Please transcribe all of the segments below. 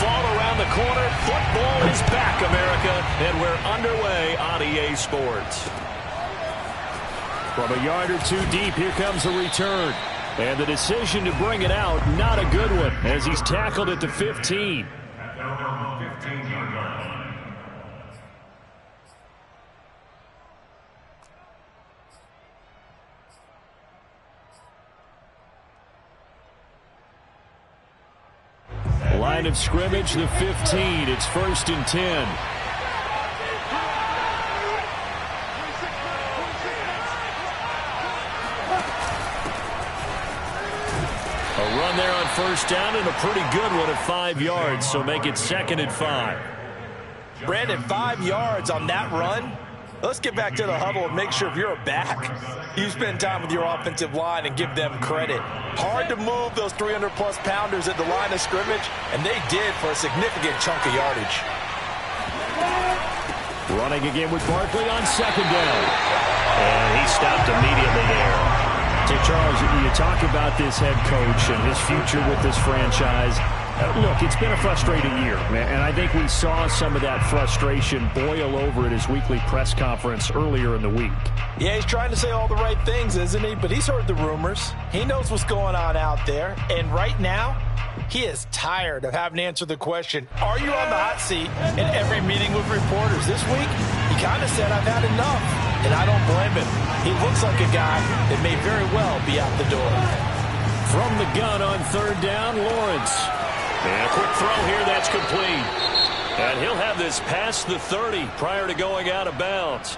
ball around the corner. Football is back, America, and we're underway on EA Sports. From a yard or two deep, here comes a return. And the decision to bring it out, not a good one, as he's tackled at the 15. Line of scrimmage, the 15. It's 1st and 10. A run there on 1st down and a pretty good one at 5 yards, so make it 2nd and 5. Brandon, 5 yards on that run. Let's get back to the huddle and make sure if you're a back, you spend time with your offensive line and give them credit. Hard to move those 300-plus pounders at the line of scrimmage, and they did for a significant chunk of yardage. Running again with Barkley on 2nd down. And he stopped immediately there. So, Charles, you talk about this head coach and his future with this franchise. Look, it's been a frustrating year, and I think we saw some of that frustration boil over at his weekly press conference earlier in the week. Yeah, he's trying to say all the right things, isn't he? But he's heard the rumors. He knows what's going on out there. And right now, he is tired of having to answer the question, are you on the hot seat in every meeting with reporters? This week, he kind of said, I've had enough. And I don't blame him. He looks like a guy that may very well be out the door. From the gun on 3rd down, Lawrence. And a quick throw here, that's complete. And he'll have this past the 30 prior to going out of bounds.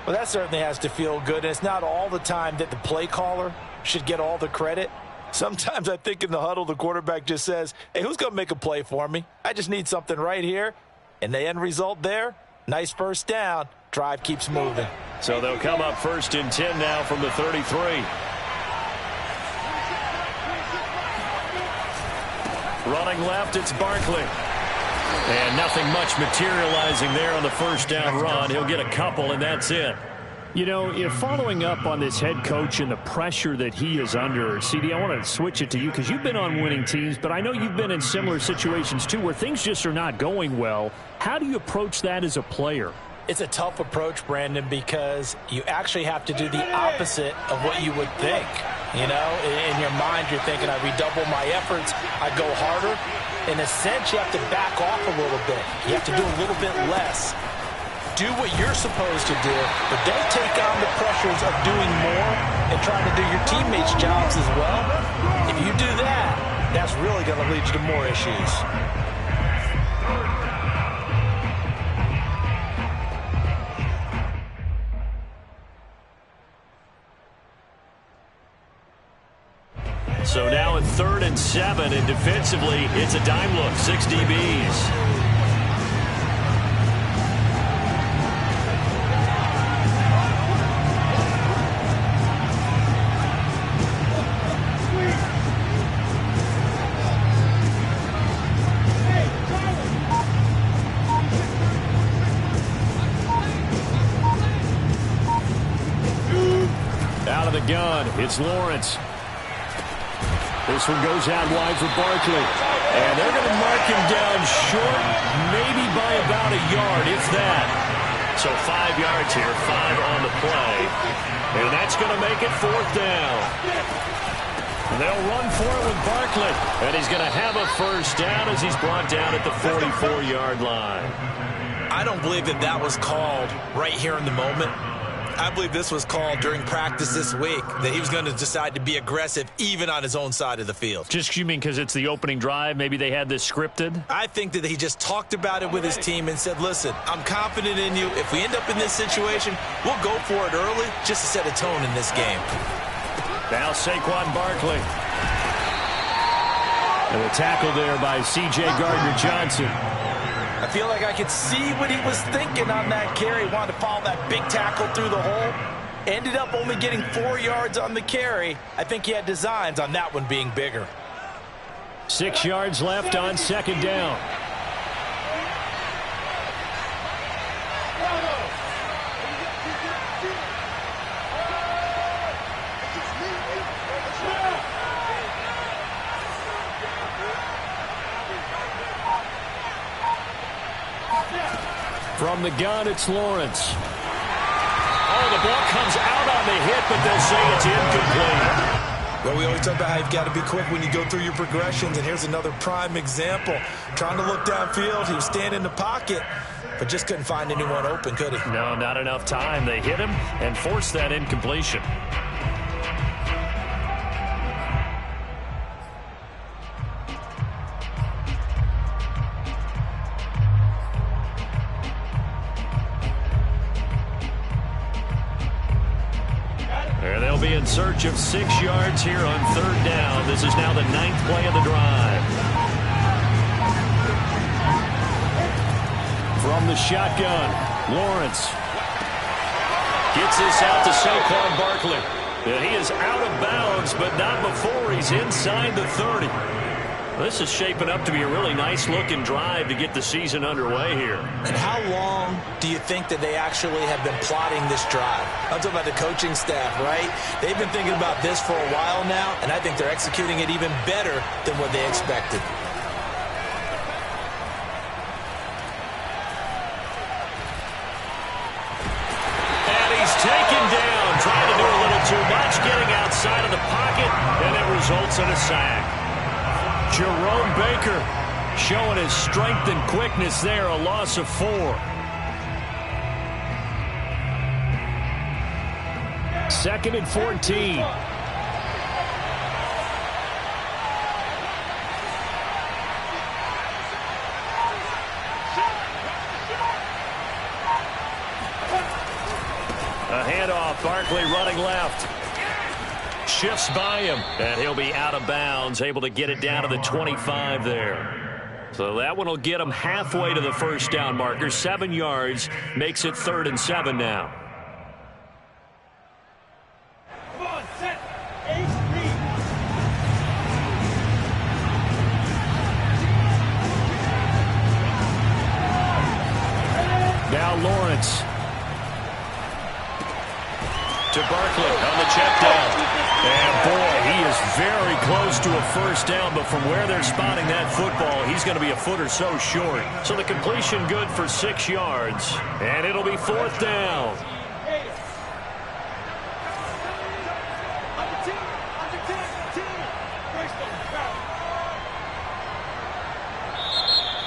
Well, that certainly has to feel good. And it's not all the time that the play caller should get all the credit. Sometimes I think in the huddle, the quarterback just says, hey, who's going to make a play for me? I just need something right here. And the end result there, nice 1st down. Drive keeps moving. So they'll come up 1st and 10 now from the 33. Running left, it's Barkley. And nothing much materializing there on the 1st down run. He'll get a couple, and that's it. You know, if following up on this head coach and the pressure that he is under, CD, I want to switch it to you because you've been on winning teams, but I know you've been in similar situations too where things just are not going well. How do you approach that as a player? It's a tough approach, Brandon, because you actually have to do the opposite of what you would think. You know, in your mind, you're thinking, I redouble my efforts, I go harder. In a sense, you have to back off a little bit. You have to do a little bit less. Do what you're supposed to do, but don't take on the pressures of doing more and trying to do your teammates' jobs as well. If you do that, that's really going to lead you to more issues. So now at 3rd and 7, and defensively, it's a dime look, 6 DBs. Out of the gun, it's Lawrence. This one goes out wide for Barkley. And they're going to mark him down short, maybe by about a yard, if that. So 5 yards here, 5 on the play. And that's going to make it 4th down. And they'll run for it with Barkley. And he's going to have a 1st down as he's brought down at the 44-yard line. I don't believe that that was called right here in the moment. I believe this was called during practice this week, that he was going to decide to be aggressive even on his own side of the field. Just, you mean because it's the opening drive? Maybe they had this scripted? I think that he just talked about it with his team and said, listen, I'm confident in you. If we end up in this situation, we'll go for it early just to set a tone in this game. Now Saquon Barkley. And the tackle there by C.J. Gardner-Johnson. I feel like I could see what he was thinking on that carry. Wanted to follow that big tackle through the hole. Ended up only getting 4 yards on the carry. I think he had designs on that one being bigger. 6 yards left on 2nd down. From the gun, it's Lawrence. Oh, the ball comes out on the hit, but they'll say it's incomplete. Well, we always talk about how you've got to be quick when you go through your progressions, and here's another prime example. Trying to look downfield, he was standing in the pocket, but just couldn't find anyone open, could he? No, not enough time. They hit him and forced that incompletion. And they'll be in search of 6 yards here on 3rd down. This is now the 9th play of the drive. From the shotgun, Lawrence gets this out to Saquon Barkley. And he is out of bounds, but not before he's inside the 30. This is shaping up to be a really nice-looking drive to get the season underway here. And how long do you think that they actually have been plotting this drive? I'm talking about the coaching staff, right? They've been thinking about this for a while now, and I think they're executing it even better than what they expected. And he's taken down, trying to do a little too much, getting outside of the pocket, and it results in a sack. Jerome Baker showing his strength and quickness there, a loss of 4. 2nd and 14. A handoff, Barkley running left. Shifts by him, and he'll be out of bounds, able to get it down to the 25 there. So that one will get him halfway to the 1st down marker. 7 yards, makes it 3rd and 7 now. Now Lawrence to Barkley on the check down. And boy, he is very close to a 1st down, but from where they're spotting that football, he's going to be a foot or so short. So the completion good for 6 yards, and it'll be 4th down.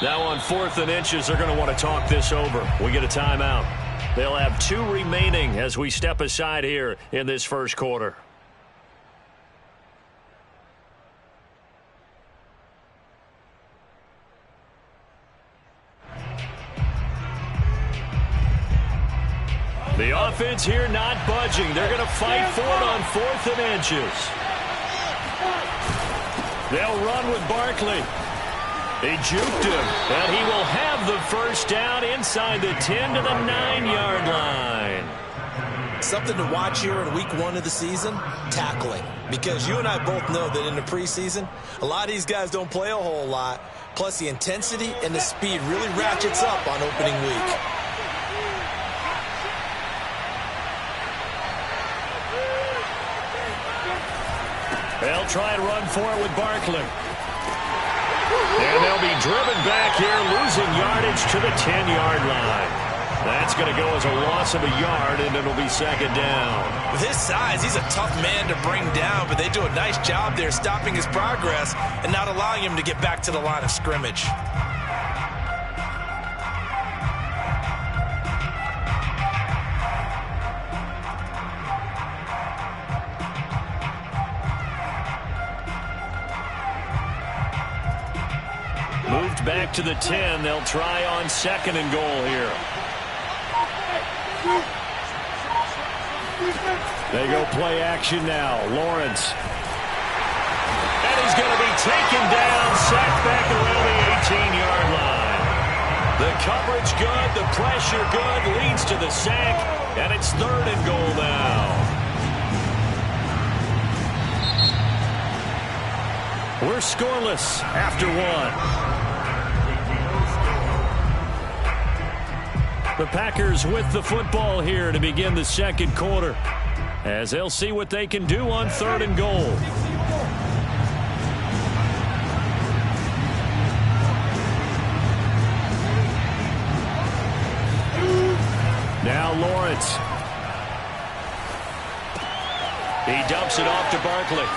Now on 4th and inches, they're going to want to talk this over. We get a timeout. They'll have 2 remaining as we step aside here in this 1st quarter. The offense here not budging. They're going to fight for it on 4th and inches. They'll run with Barkley. They juked him, and he will have the 1st down inside the 10 to the 9-yard line. Something to watch here in week 1 of the season, tackling. Because you and I both know that in the preseason, a lot of these guys don't play a whole lot. Plus, the intensity and the speed really ratchets up on opening week. They'll try and run for it with Barkley. And they'll be driven back here, losing yardage to the 10-yard line. That's going to go as a loss of a yard, and it'll be 2nd down. With his size, he's a tough man to bring down, but they do a nice job there stopping his progress and not allowing him to get back to the line of scrimmage. Moved back to the 10. They'll try on 2nd and goal here. They go play action now. Lawrence. And he's going to be taken down, sacked back around the 18-yard line. The coverage good, the pressure good, leads to the sack, and it's 3rd and goal now. We're scoreless after 1. The Packers with the football here to begin the 2nd quarter, as they'll see what they can do on 3rd and goal. He dumps it off to Barkley.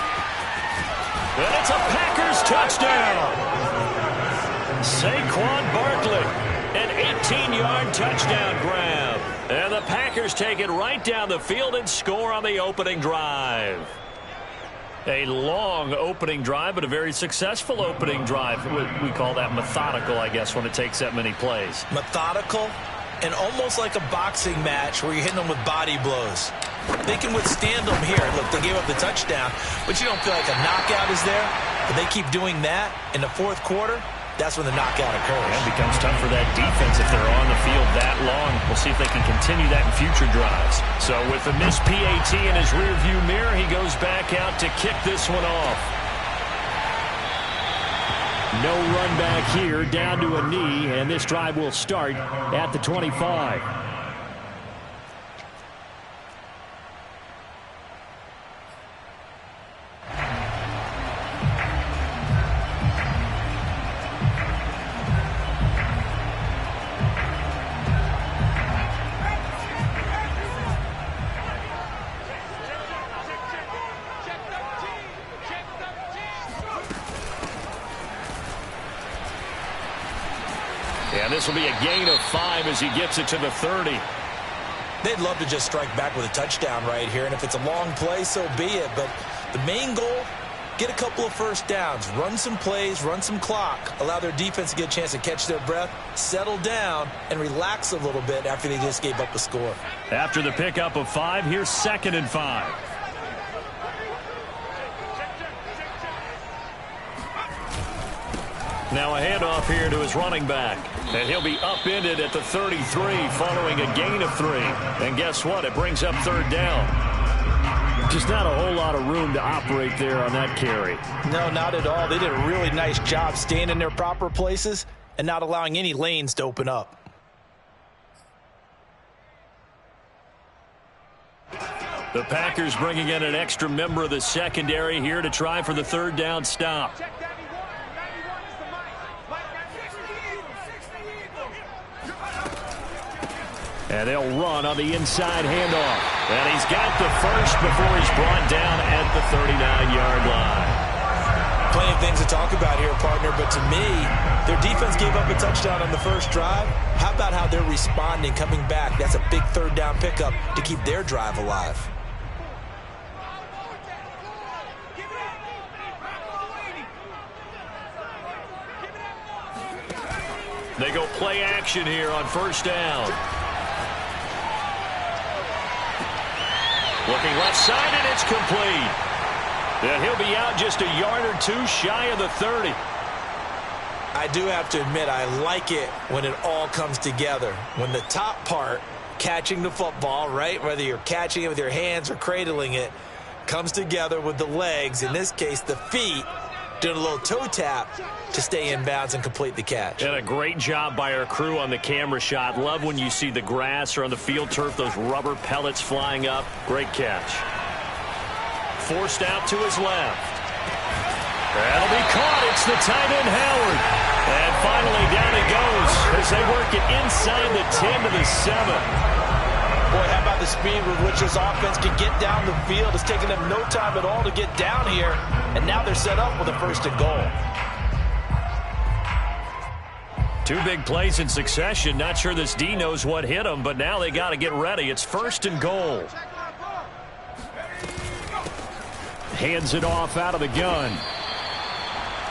And it's a Packers touchdown. Saquon Barkley, an 18-yard touchdown grab. And the Packers take it right down the field and score on the opening drive. A long opening drive, but a very successful opening drive. We call that methodical, I guess, when it takes that many plays. Methodical and almost like a boxing match where you're hitting them with body blows. They can withstand them here. Look, they gave up the touchdown, but you don't feel like a knockout is there. But they keep doing that in the fourth quarter. That's when the knockout occurs. And it becomes tough for that defense if they're on the field that long. We'll see if they can continue that in future drives. So with the missed PAT in his rearview mirror, he goes back out to kick this one off. No run back here, down to a knee, and this drive will start at the 25. And this will be a gain of 5 as he gets it to the 30. They'd love to just strike back with a touchdown right here, and if it's a long play, so be it. But the main goal, get a couple of first downs, run some plays, run some clock, allow their defense to get a chance to catch their breath, settle down, and relax a little bit after they just gave up a score. After the pickup of 5, here's 2nd and 5. Now a handoff here to his running back. And he'll be upended at the 33 following a gain of 3. And guess what? It brings up 3rd down. Just not a whole lot of room to operate there on that carry. No, not at all. They did a really nice job staying in their proper places and not allowing any lanes to open up. The Packers bringing in an extra member of the secondary here to try for the 3rd down stop. And they'll run on the inside handoff. And he's got the first before he's brought down at the 39-yard line. Plenty of things to talk about here, partner, but to me, their defense gave up a touchdown on the first drive. How about how they're responding, coming back? That's a big 3rd down pickup to keep their drive alive. They go play action here on 1st down. Looking left side, and it's complete. And he'll be out just a yard or 2 shy of the 30. I do have to admit, I like it when it all comes together. When the top part, catching the football, right, whether you're catching it with your hands or cradling it, comes together with the legs, in this case the feet, doing a little toe tap to stay in bounds and complete the catch. And a great job by our crew on the camera shot. Love when you see the grass or on the field turf, those rubber pellets flying up. Great catch. Forced out to his left. That'll be caught. It's the tight end, Howard. And finally down he goes as they work it inside the 10 to the 7. Boy, how about the speed with which this offense can get down the field? It's taken them no time at all to get down here, and now they're set up with a 1st and goal. 2 big plays in succession. Not sure this D knows what hit him, but now they got to get ready. It's 1st and goal. Hands it off out of the gun.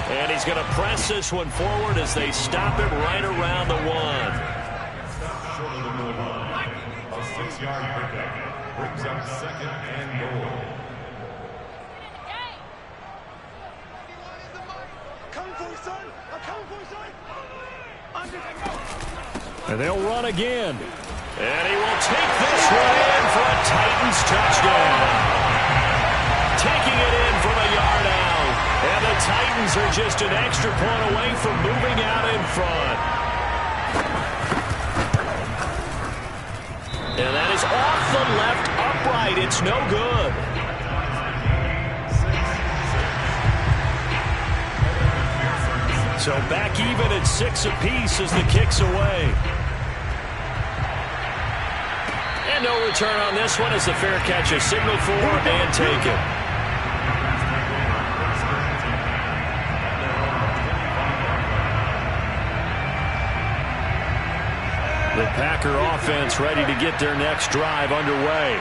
And he's going to press this one forward as they stop him right around the 1. 6-yard pickup brings up 2nd and goal. And they'll run again. And he will take this one in for a Titans touchdown. Taking it in from a yard out. And the Titans are just an extra point away from moving out in front. And that is off the left upright. It's no good. So back even at 6 apiece as the kick's away. And no return on this one as the fair catch is signaled for and taken. The Packer offense ready to get their next drive underway.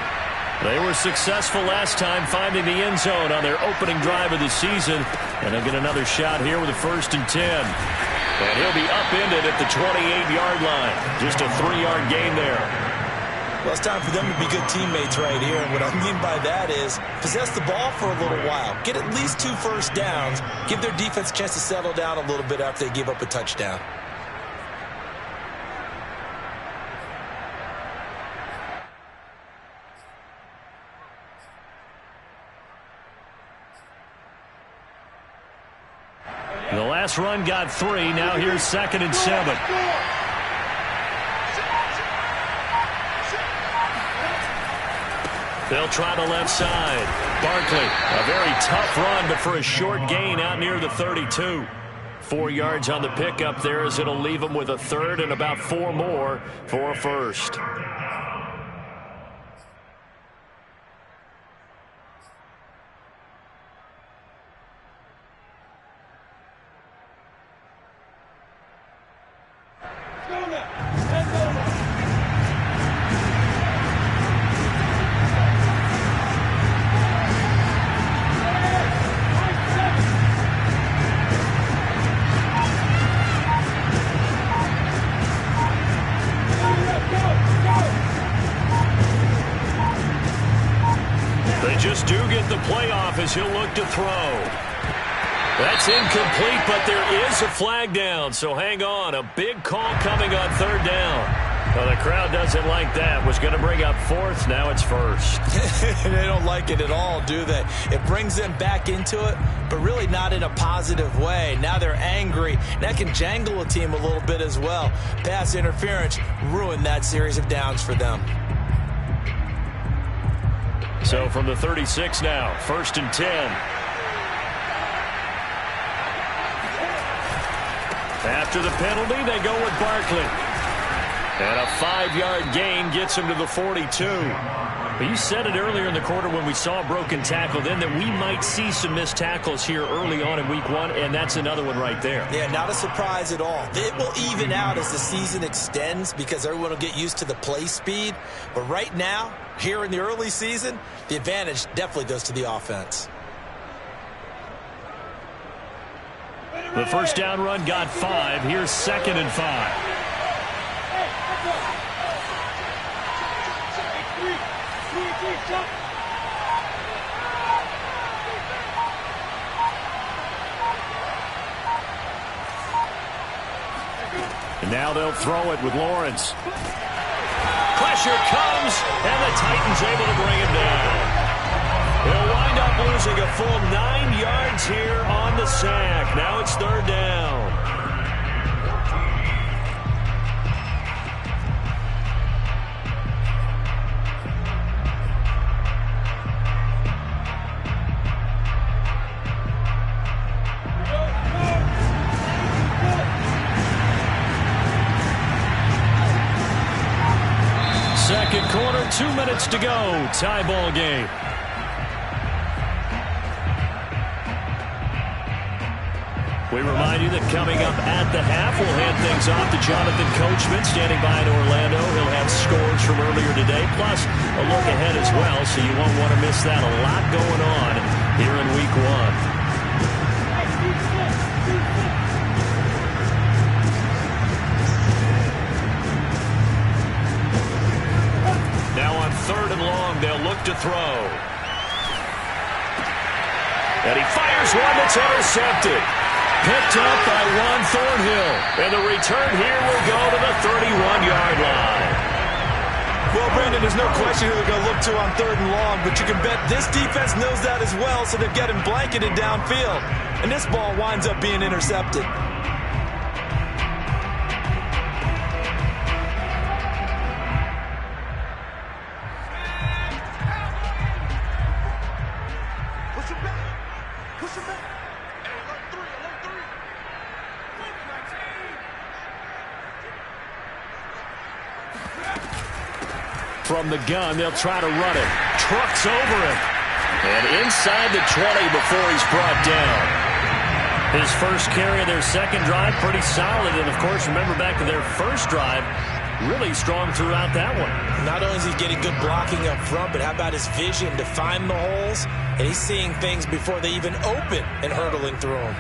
They were successful last time finding the end zone on their opening drive of the season. And they'll get another shot here with a 1st and 10. And he'll be upended at the 28-yard line. Just a 3-yard gain there. Well, it's time for them to be good teammates right here. And what I mean by that is possess the ball for a little while. Get at least 2 first downs. Give their defense a chance to settle down a little bit after they give up a touchdown. The last run got 3. Now here's 2nd and 7. They'll try the left side. Barkley, a very tough run, but for a short gain out near the 32. 4 yards on the pickup there as it'll leave them with a 3rd and about 4 more for a 1st. Just do get the playoff as he'll look to throw. That's incomplete, but there is a flag down, so hang on. A big call coming on 3rd down. Well, the crowd doesn't like that. Was going to bring up 4th. Now it's 1st. They don't like it at all, do they? It brings them back into it, but really not in a positive way. Now they're angry. That can jangle a team a little bit as well. Pass interference ruined that series of downs for them. So from the 36 now, 1st and 10. After the penalty, they go with Barkley. And a 5-yard gain gets him to the 42. But you said it earlier in the quarter when we saw a broken tackle then that we might see some missed tackles here early on in week 1, and that's another one right there. Yeah, not a surprise at all. It will even out as the season extends because everyone will get used to the play speed. But right now, here in the early season, the advantage definitely goes to the offense. The 1st down run got 5. Here's 2nd and 5. And now they'll throw it with Lawrence. Pressure comes, and the Titans able to bring him down. They'll wind up losing a full 9 yards here on the sack. Now it's 3rd down. Second quarter, 2 minutes to go. Tie ball game. We remind you that coming up at the half, we'll hand things off to Jonathan Coachman, standing by in Orlando. He'll have scores from earlier today, plus a look ahead as well, so you won't want to miss that. A lot going on here in week 1. Now on 3rd and long, they'll look to throw. And he fires one that's intercepted. Picked up by Juan Thornhill. And the return here will go to the 31-yard line. Well, Brandon, there's no question who they're going to look to on 3rd and long, but you can bet this defense knows that as well, so they're getting blanketed downfield. And this ball winds up being intercepted. From the gun, they'll try to run it. Trucks over him. And inside the 20 before he's brought down. His first carry of their second drive, pretty solid. And, of course, remember back to their first drive, really strong throughout that one. Not only is he getting good blocking up front, but how about his vision to find the holes? And he's seeing things before they even open and hurdling through them.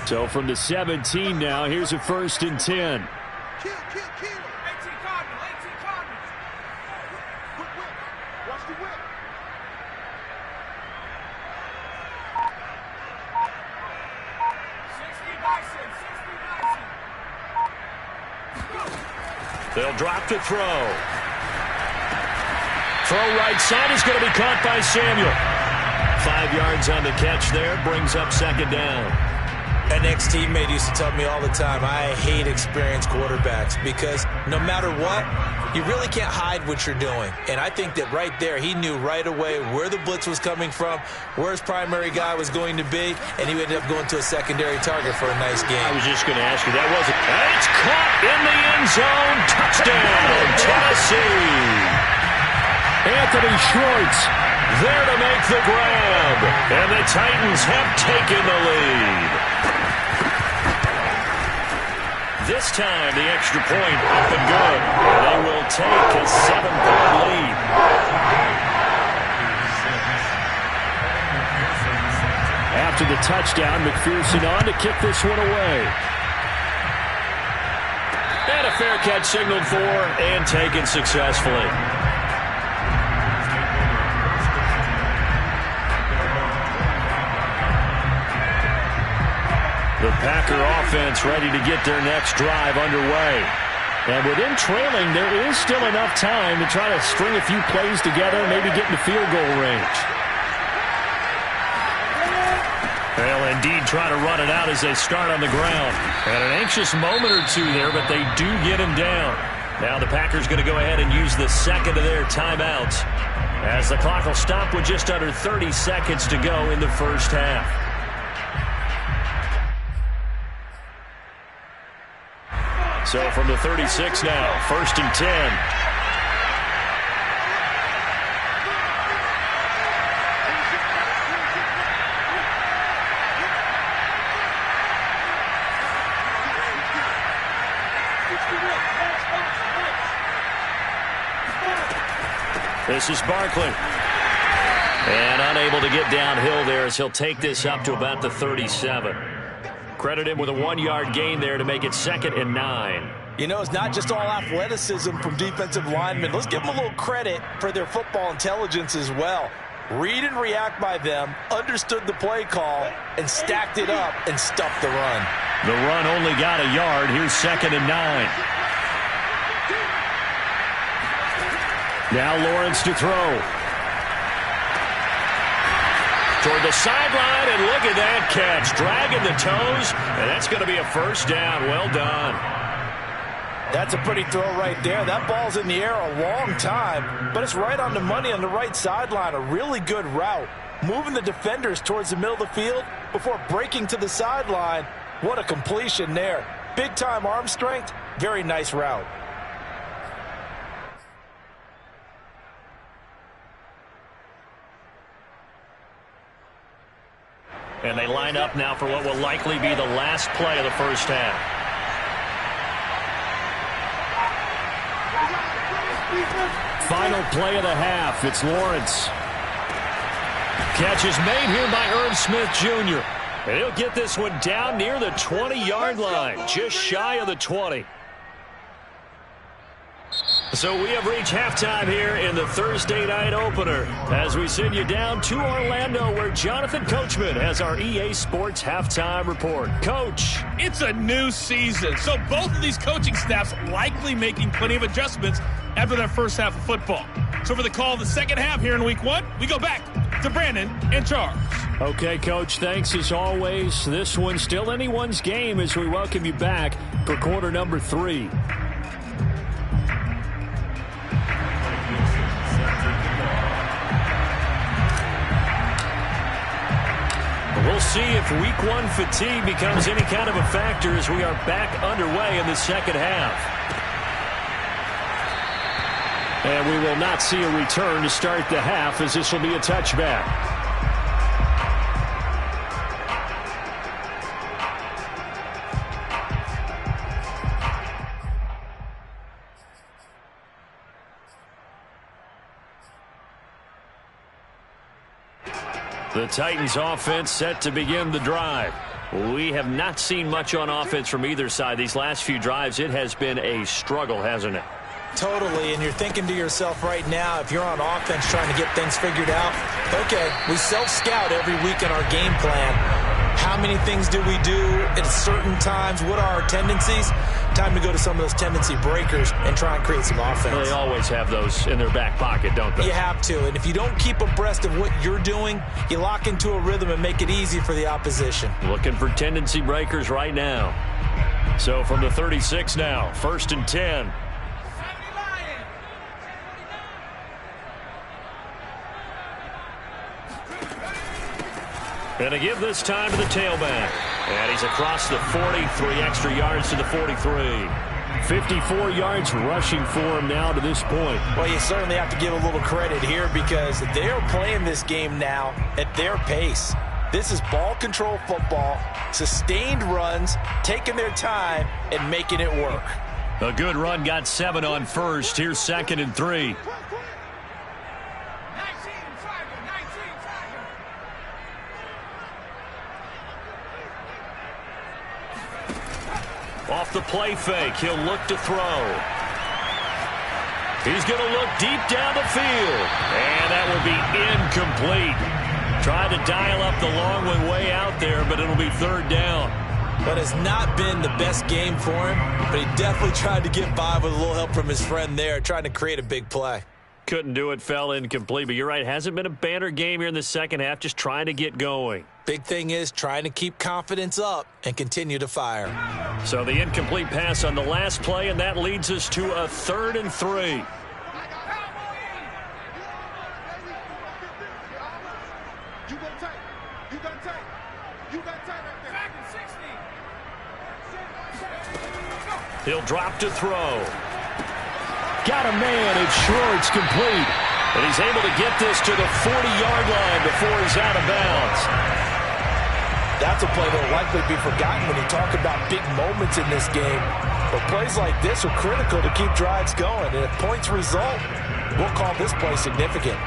So from the 17 now, here's a 1st and 10. Kill. 18 Cardinals. Whip. Watch the whip. They'll drop to throw. Throw right side is going to be caught by Samuel. 5 yards on the catch there. Brings up 2nd down. An ex-teammate used to tell me all the time, I hate experienced quarterbacks because no matter what, you really can't hide what you're doing. And I think that right there, he knew right away where the blitz was coming from, where his primary guy was going to be, and he ended up going to a secondary target for a nice game. I was just going to ask you, that wasn't. And it's caught in the end zone. Touchdown, Tennessee. Anthony Schwartz there to make the grab. And the Titans have taken the lead. This time, the extra point up and good. They will take a 7-point lead. After the touchdown, McPherson on to kick this one away. And a fair catch signaled for and taken successfully. The Packer offense ready to get their next drive underway. And within trailing, there is still enough time to try to string a few plays together, maybe get into field goal range. They'll indeed try to run it out as they start on the ground. And an anxious moment or two there, but they do get him down. Now the Packers going to go ahead and use the second of their timeouts as the clock will stop with just under 30 seconds to go in the first half. So from the 36 now, 1st and 10. This is Barkley. And unable to get downhill there as he'll take this up to about the 37. Credit him with a 1-yard gain there to make it 2nd and 9. You know, it's not just all athleticism from defensive linemen. Let's give them a little credit for their football intelligence as well. Read and react by them, understood the play call, and stacked it up and stuffed the run. The run only got a yard. Here's 2nd and 9. Now Lawrence to throw. Toward the sideline, and look at that catch. Dragging the toes, and that's going to be a 1st down. Well done. That's a pretty throw right there. That ball's in the air a long time, but it's right on the money on the right sideline. A really good route. Moving the defenders towards the middle of the field before breaking to the sideline. What a completion there. Big-time arm strength. Very nice route. And they line up now for what will likely be the last play of the first half. Final play of the half. It's Lawrence. Catch is made here by Irv Smith Jr. And he'll get this one down near the 20-yard line, just shy of the 20. So we have reached halftime here in the Thursday night opener as we send you down to Orlando where Jonathan Coachman has our EA Sports halftime report. Coach. It's a new season, so both of these coaching staffs likely making plenty of adjustments after their first half of football. So for the call of the second half here in week 1, we go back to Brandon and Charles. Okay, Coach, thanks as always. This one's still anyone's game as we welcome you back for quarter number 3. We'll see if week 1 fatigue becomes any kind of a factor as we are back underway in the second half. And we will not see a return to start the half, as this will be a touchback. The Titans offense set to begin the drive. We have not seen much on offense from either side. These last few drives, it has been a struggle, hasn't it? Totally, and you're thinking to yourself right now, if you're on offense trying to get things figured out, okay, we self-scout every week in our game plan. How many things do we do at certain times? What are our tendencies? Time to go to some of those tendency breakers and try and create some offense. They always have those in their back pocket, don't they? You have to, and if you don't keep abreast of what you're doing, you lock into a rhythm and make it easy for the opposition. Looking for tendency breakers right now. So from the 36 now, 1st and 10. And to give this time to the tailback. And he's across the 40, 3 extra yards to the 43. 54 yards rushing for him now to this point. Well, you certainly have to give a little credit here because they're playing this game now at their pace. This is ball control football, sustained runs, taking their time and making it work. A good run, got 7 on first. Here's 2nd and 3. Off the play fake, he'll look to throw. He's going to look deep down the field. And that will be incomplete. Tried to dial up the long one way out there, but it'll be 3rd down. But it's not been the best game for him, but he definitely tried to get by with a little help from his friend there, trying to create a big play. Couldn't do it, fell incomplete. But you're right, hasn't been a banner game here in the second half, just trying to get going. Big thing is trying to keep confidence up and continue to fire. So the incomplete pass on the last play, and that leads us to a 3rd and 3. He'll drop to throw. Got a man, it's Schwartz, complete. And he's able to get this to the 40-yard line before he's out of bounds. That's a play that will likely be forgotten when you talk about big moments in this game. But plays like this are critical to keep drives going. And if points result, we'll call this play significant.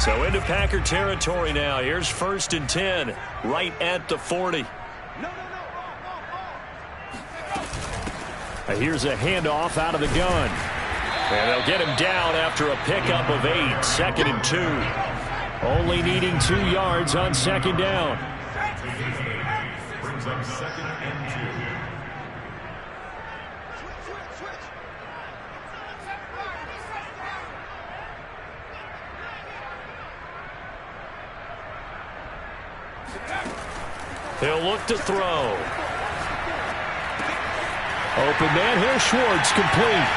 So into Packer territory now. Here's 1st and 10, right at the 40. Here's a handoff out of the gun. And they'll get him down after a pickup of 8. 2nd and 2. Only needing 2 yards on 2nd down. Brings up 2nd and 2. They'll look to throw. Open man here, Schwartz, complete.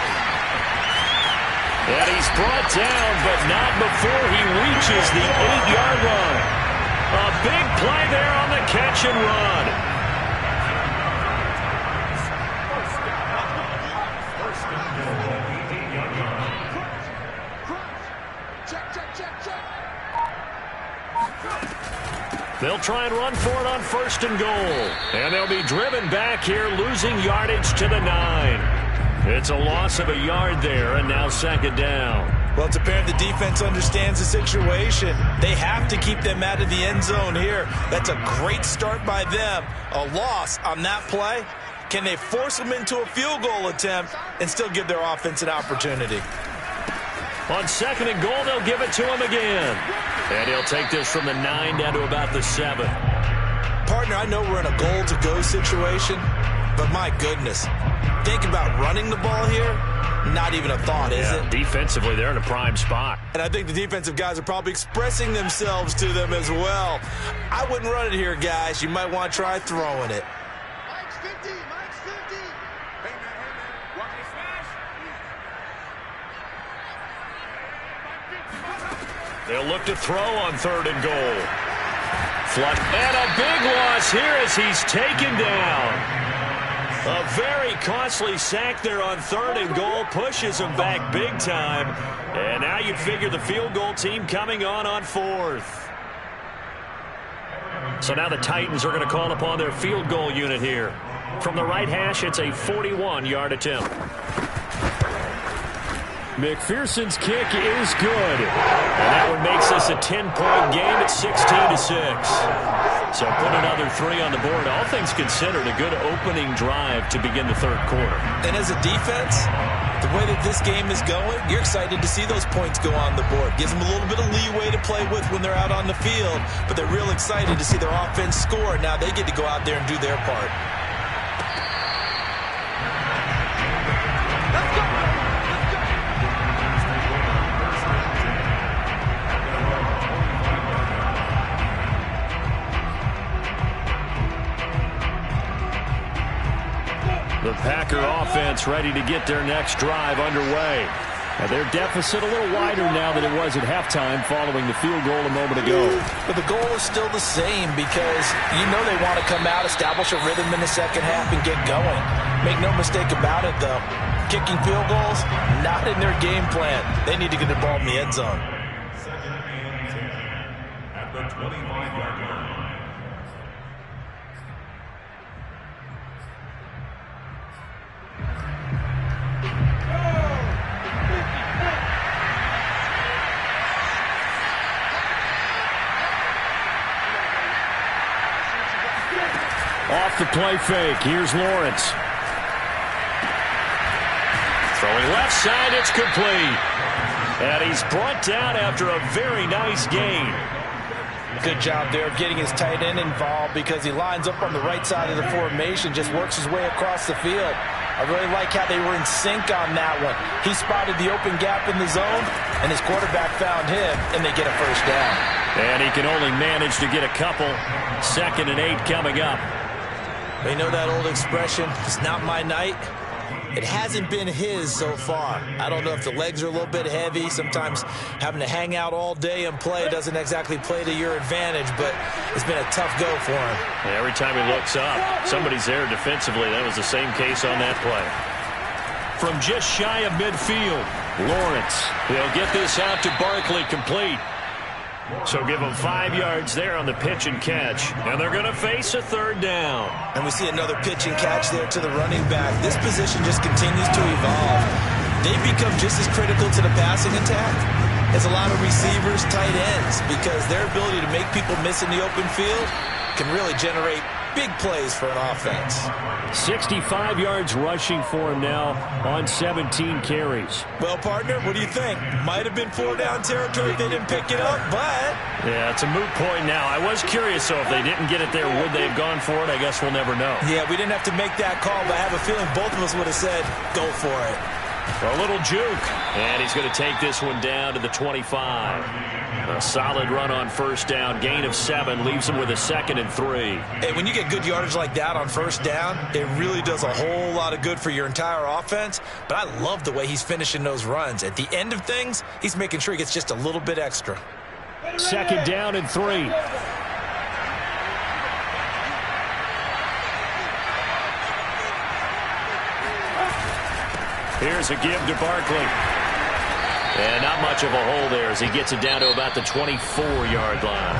And he's brought down, but not before he reaches the 8-yard line. A big play there on the catch and run. They'll try and run for it on 1st and goal. And they'll be driven back here, losing yardage to the 9. It's a loss of a yard there, and now 2nd down. Well, it's apparent the defense understands the situation. They have to keep them out of the end zone here. That's a great start by them. A loss on that play. Can they force them into a field goal attempt and still give their offense an opportunity? On 2nd and goal, they'll give it to him again. And he'll take this from the 9 down to about the 7. Partner, I know we're in a goal-to-go situation, but my goodness. Think about running the ball here. Not even a thought, is it? Defensively, they're in a prime spot. And I think the defensive guys are probably expressing themselves to them as well. I wouldn't run it here, guys. You might want to try throwing it. Mike's 50. Mike's 50. Hey, man. Watch this smash. They'll look to throw on 3rd and goal. Flush. And a big loss here as he's taken down. A very costly sack there on 3rd and goal. Pushes him back big time. And now you'd figure the field goal team coming on 4th. So now the Titans are going to call upon their field goal unit here. From the right hash, it's a 41-yard attempt. McPherson's kick is good. And that one makes this a 10-point game at 16-6. So put another 3 on the board. All things considered, a good opening drive to begin the 3rd quarter. And as a defense, the way that this game is going, you're excited to see those points go on the board. Gives them a little bit of leeway to play with when they're out on the field, but they're real excited to see their offense score. Now they get to go out there and do their part. The Packer offense ready to get their next drive underway. Now their deficit a little wider now than it was at halftime following the field goal a moment ago. But the goal is still the same because you know they want to come out, establish a rhythm in the second half, and get going. Make no mistake about it, though. Kicking field goals, not in their game plan. They need to get the ball in the end zone. 2nd and 10 at the 25-yard line. Off the play fake. Here's Lawrence. Throwing left side, it's complete. And he's brought down after a very nice gain. Good job there of getting his tight end involved because he lines up on the right side of the formation, just works his way across the field. I really like how they were in sync on that one. He spotted the open gap in the zone, and his quarterback found him, and they get a first down. And he can only manage to get a couple. 2nd and 8 coming up. They know that old expression, it's not my night. It hasn't been his so far. I don't know if the legs are a little bit heavy. Sometimes having to hang out all day and play doesn't exactly play to your advantage, but it's been a tough go for him. And every time he looks up, somebody's there defensively. That was the same case on that play. From just shy of midfield, Lawrence. He'll get this out to Barkley, complete. So give them 5 yards there on the pitch and catch. And they're going to face a 3rd down. And we see another pitch and catch there to the running back. This position just continues to evolve. They become just as critical to the passing attack as a lot of receivers, tight ends, because their ability to make people miss in the open field can really generate big plays for an offense. 65 yards rushing for him now on 17 carries. Well, partner, what do you think? Might have been 4-down territory if they didn't pick it up, but... Yeah, it's a moot point now. I was curious, though, if they didn't get it there, would they have gone for it? I guess we'll never know. Yeah, we didn't have to make that call, but I have a feeling both of us would have said, go for it. A little juke. And he's going to take this one down to the 25. A solid run on 1st down. Gain of 7 leaves him with a 2nd and 3. Hey, when you get good yardage like that on 1st down, it really does a whole lot of good for your entire offense. But I love the way he's finishing those runs. At the end of things, he's making sure he gets just a little bit extra. 2nd down and 3. Here's a give to Barkley. And not much of a hole there as he gets it down to about the 24-yard line.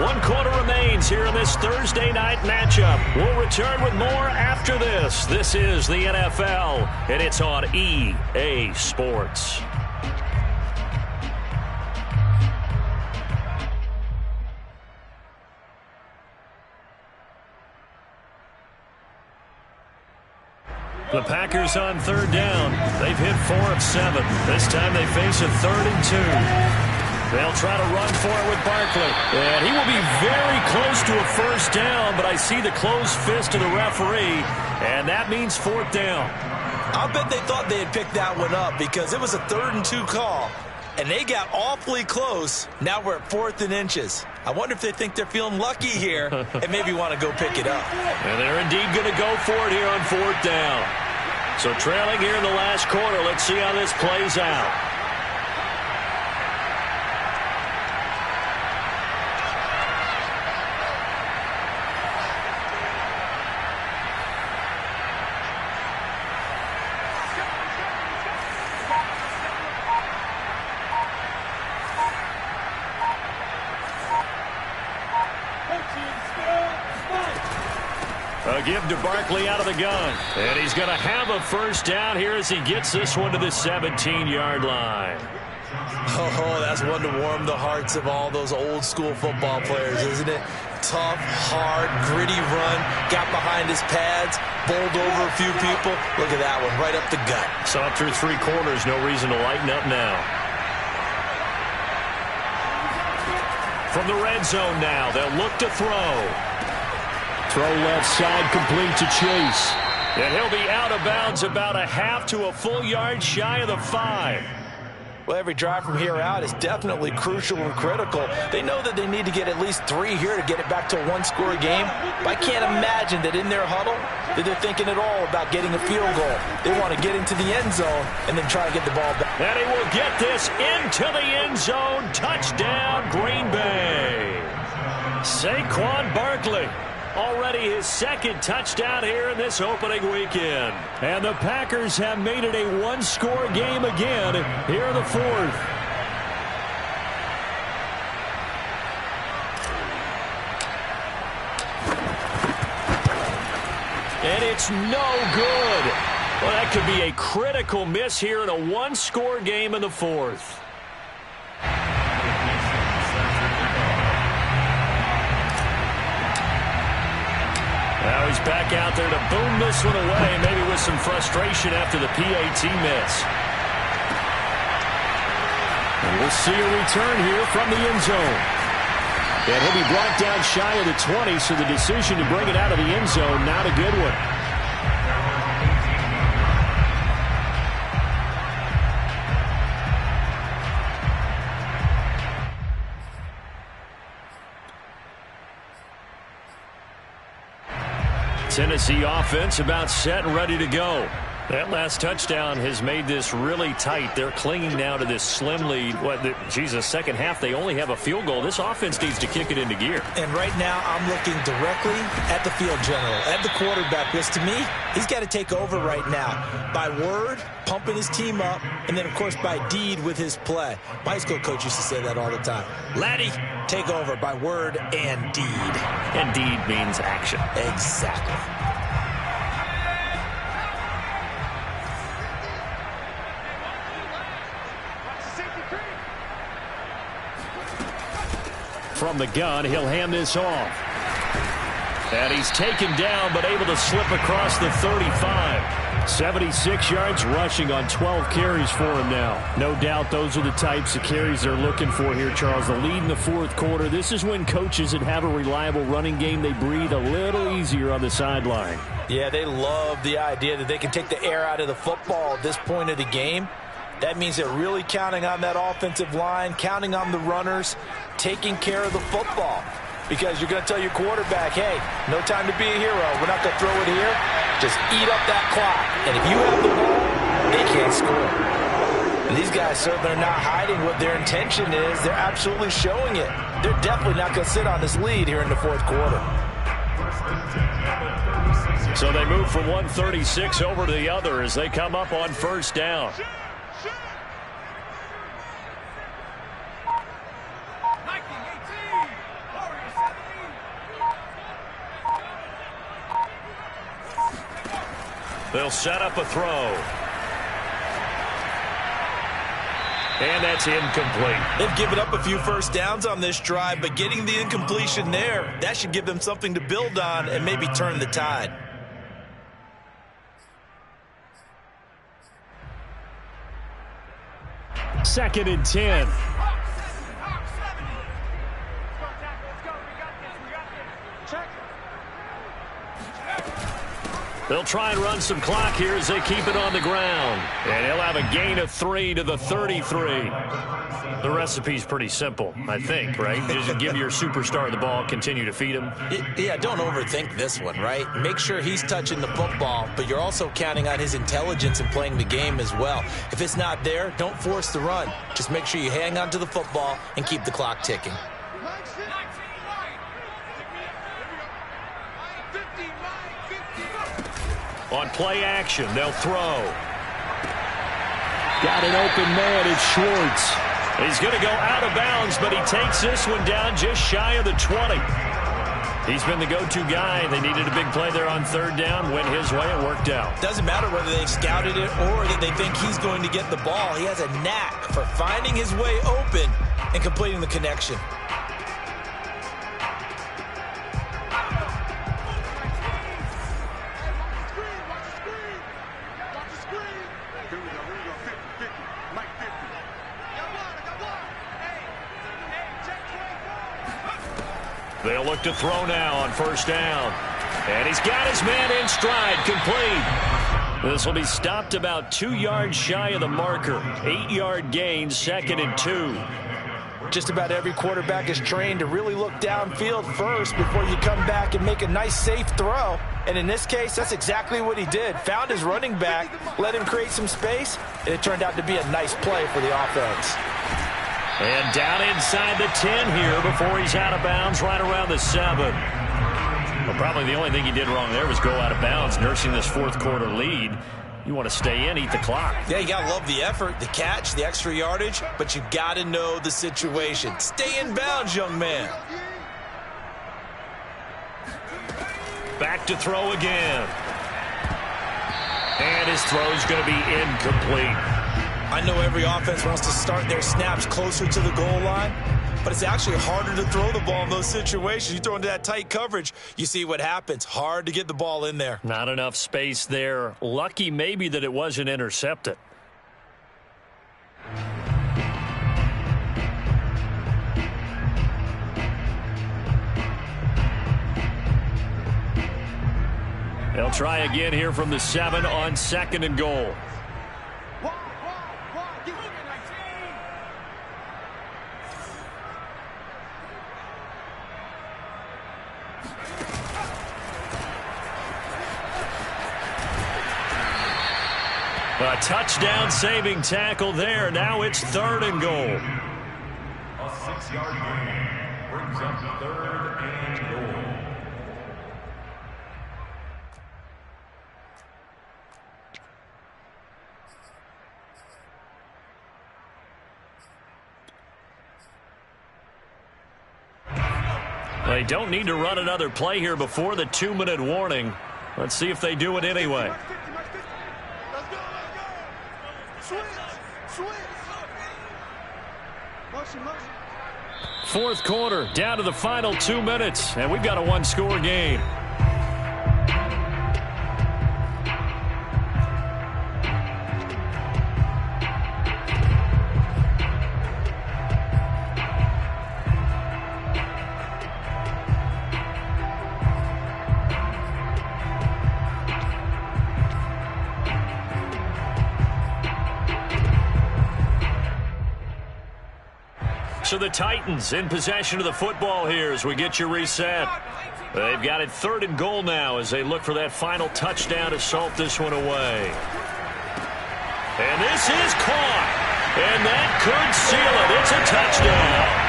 1 quarter remains here in this Thursday night matchup. We'll return with more after this. This is the NFL, and it's on EA Sports. The Packers on 3rd down. They've hit 4 of 7. This time they face a 3rd and 2. They'll try to run for it with Barkley. And he will be very close to a 1st down, but I see the closed fist of the referee, and that means 4th down. I'll bet they thought they had picked that one up because it was a 3rd and 2 call, and they got awfully close. Now we're at 4th and inches. I wonder if they think they're feeling lucky here and maybe want to go pick it up. And they're indeed going to go for it here on 4th down. So trailing here in the last quarter. Let's see how this plays out. A give to Barkley out of the gun. And he's going to have a first down here as he gets this one to the 17-yard line. Oh, that's one to warm the hearts of all those old school football players, isn't it? Tough, hard, gritty run, got behind his pads, bowled over a few people. Look at that one, right up the gut. So up through 3 quarters, no reason to lighten up now. From the red zone now, they'll look to throw. Throw left side, complete to Chase. And he'll be out of bounds about a half to a full yard shy of the 5. Well, every drive from here out is definitely crucial and critical. They know that they need to get at least 3 here to get it back to a 1-score game. But I can't imagine that in their huddle that they're thinking at all about getting a field goal. They want to get into the end zone and then try to get the ball back. And he will get this into the end zone. Touchdown, Green Bay. Saquon Barkley. Already his 2nd touchdown here in this opening weekend. And the Packers have made it a 1-score game again here in the 4th. And it's no good. Well, that could be a critical miss here in a 1-score game in the 4th. Now he's back out there to boom this one away, maybe with some frustration after the PAT miss. And we'll see a return here from the end zone. And he'll be brought down shy of the 20, so the decision to bring it out of the end zone, not a good one. Tennessee offense about set and ready to go. That last touchdown has made this really tight. They're clinging now to this slim lead. Second half, they only have a field goal. This offense needs to kick it into gear. And right now, I'm looking directly at the field general, at the quarterback, because to me, he's got to take over right now. By word, pumping his team up, and then, of course, by deed with his play. My high school coach used to say that all the time. Laddie, take over by word and deed. And deed means action. Exactly. From the gun, he'll hand this off. And he's taken down, but able to slip across the 35. 76 yards rushing on 12 carries for him now. No doubt those are the types of carries they're looking for here, Charles. The lead in the 4th quarter. This is when coaches that have a reliable running game, they breathe a little easier on the sideline. Yeah, they love the idea that they can take the air out of the football at this point of the game. That means they're really counting on that offensive line, counting on the runners, taking care of the football. Because you're going to tell your quarterback, hey, no time to be a hero. We're not going to throw it here. Just eat up that clock. And if you have the ball, they can't score. And these guys certainly are not hiding what their intention is. They're absolutely showing it. They're definitely not going to sit on this lead here in the 4th quarter. So they move from 136 over to the other as they come up on first down. They'll set up a throw. And that's incomplete. They've given up a few first downs on this drive, but getting the incompletion there, that should give them something to build on and maybe turn the tide. Second and 10. They'll try and run some clock here as they keep it on the ground. And he'll have a gain of 3 to the 33. The recipe's pretty simple, I think, right? Just give your superstar the ball, continue to feed him. Yeah, don't overthink this one, right? Make sure he's touching the football, but you're also counting on his intelligence and playing the game as well. If it's not there, don't force the run. Just make sure you hang on to the football and keep the clock ticking. On play action, they'll throw. Got an open man, it's Schwartz. He's going to go out of bounds, but he takes this one down just shy of the 20. He's been the go-to guy. They needed a big play there on third down. Went his way. It worked out. Doesn't matter whether they've scouted it or that they think he's going to get the ball. He has a knack for finding his way open and completing the connection. They'll look to throw now on first down. And he's got his man in stride, complete. This will be stopped about 2 yards shy of the marker. 8-yard gain, 2nd and 2. Just about every quarterback is trained to really look downfield first before you come back and make a nice, safe throw. And in this case, that's exactly what he did. Found his running back, let him create some space, and it turned out to be a nice play for the offense. And down inside the 10 here before he's out of bounds, right around the 7. Well, probably the only thing he did wrong there was go out of bounds, nursing this fourth quarter lead. You want to stay in, eat the clock. Yeah, you got to love the effort, the catch, the extra yardage, but you got to know the situation. Stay in bounds, young man. Back to throw again. And his throw's going to be incomplete. I know every offense wants to start their snaps closer to the goal line, but it's actually harder to throw the ball in those situations. You throw into that tight coverage, you see what happens. Hard to get the ball in there. Not enough space there. Lucky maybe that it wasn't intercepted. They'll try again here from the 7 on 2nd and goal. A touchdown-saving tackle there. Now it's 3rd and goal. A 6-yard gain brings up 3rd and goal. They don't need to run another play here before the 2-minute warning. Let's see if they do it anyway. Fourth quarter, down to the final 2 minutes, and we've got a 1-score game. So the Titans in possession of the football here as we get you reset. They've got it 3rd and goal now as they look for that final touchdown to salt this one away. And this is caught. And that could seal it. It's a touchdown.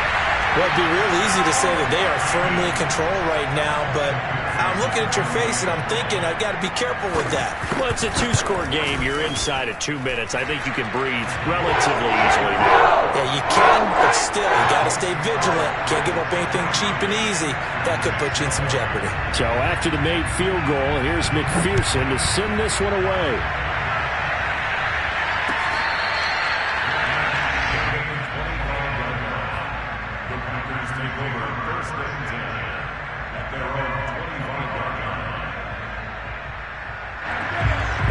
Well, it'd be real easy to say that they are firmly in control right now, but I'm looking at your face and I'm thinking I've got to be careful with that. Well, it's a 2-score game. You're inside at 2 minutes. I think you can breathe relatively easily now. Yeah, you can, but still, you got to stay vigilant. Can't give up anything cheap and easy. That could put you in some jeopardy. So after the made field goal, here's McPherson to send this one away.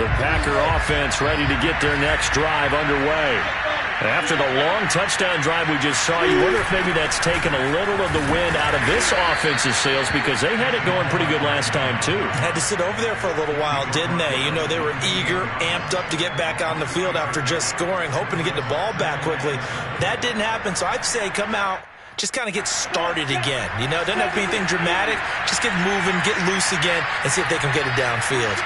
The Packer offense ready to get their next drive underway. After the long touchdown drive we just saw, you wonder if maybe that's taken a little of the wind out of this offensive sails because they had it going pretty good last time too. Had to sit over there for a little while, didn't they? You know, they were eager, amped up to get back on the field after just scoring, hoping to get the ball back quickly. That didn't happen, so I'd say come out, just kind of get started again. You know, doesn't have to be anything dramatic. Just get moving, get loose again, and see if they can get it downfield.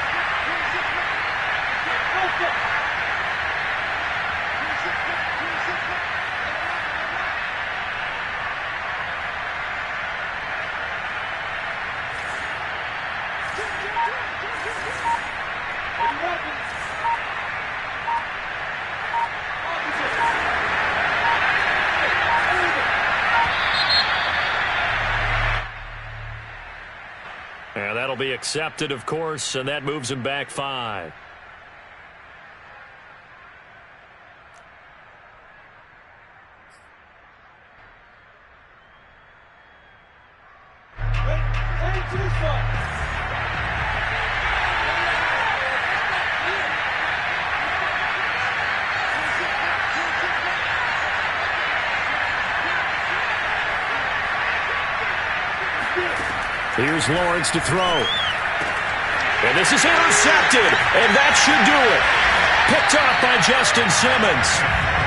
It'll be accepted, of course, and that moves him back 5. Here's Lawrence to throw. And this is intercepted, and that should do it. Picked off by Justin Simmons.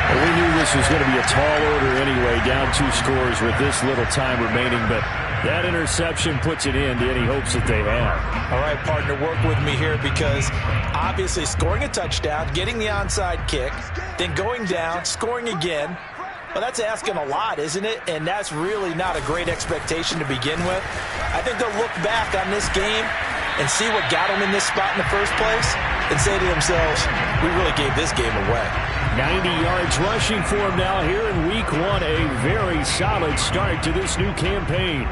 Well, we knew this was going to be a tall order anyway, down 2 scores with this little time remaining, but that interception puts it in to any hopes that they have. All right, partner, work with me here because obviously scoring a touchdown, getting the onside kick, then going down, scoring again. Well, that's asking a lot, isn't it? And that's really not a great expectation to begin with. I think they'll look back on this game and see what got them in this spot in the first place and say to themselves, we really gave this game away. 90 yards rushing for him now here in week 1. A very solid start to this new campaign.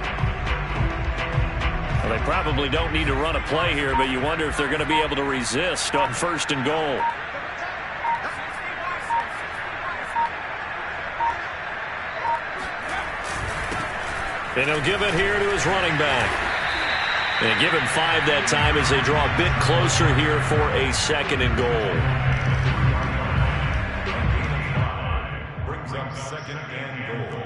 Well, they probably don't need to run a play here, but you wonder if they're going to be able to resist on 1st and goal. And he'll give it here to his running back. And give him 5 that time as they draw a bit closer here for a 2nd and goal. Brings up 2nd and goal.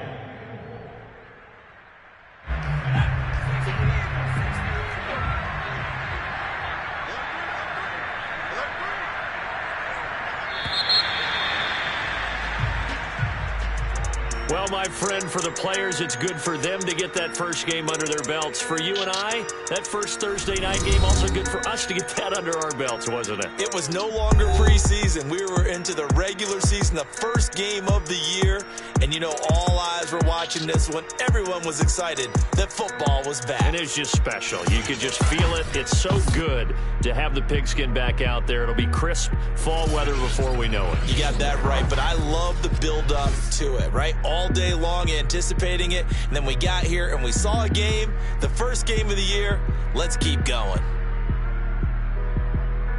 Well, my friend, for the players, it's good for them to get that first game under their belts. For you and I, that first Thursday night game, also good for us to get that under our belts, wasn't it? It was no longer preseason. We were into the regular season, the first game of the year. And, you know, all eyes were watching this one. Everyone was excited that football was back. And it's just special. You could just feel it. It's so good to have the pigskin back out there. It'll be crisp fall weather before we know it. You got that right, but I love the build-up to it, right? All day long anticipating it, and then we got here and we saw a game, the first game of the year. Let's keep going.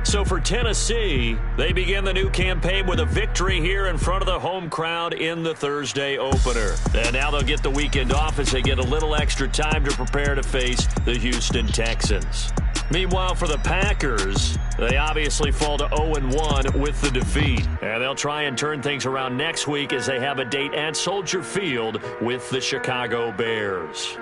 So for Tennessee, they begin the new campaign with a victory here in front of the home crowd in the Thursday opener. And now they'll get the weekend off as they get a little extra time to prepare to face the Houston Texans. Meanwhile, for the Packers, they obviously fall to 0-1 with the defeat. And they'll try and turn things around next week as they have a date at Soldier Field with the Chicago Bears.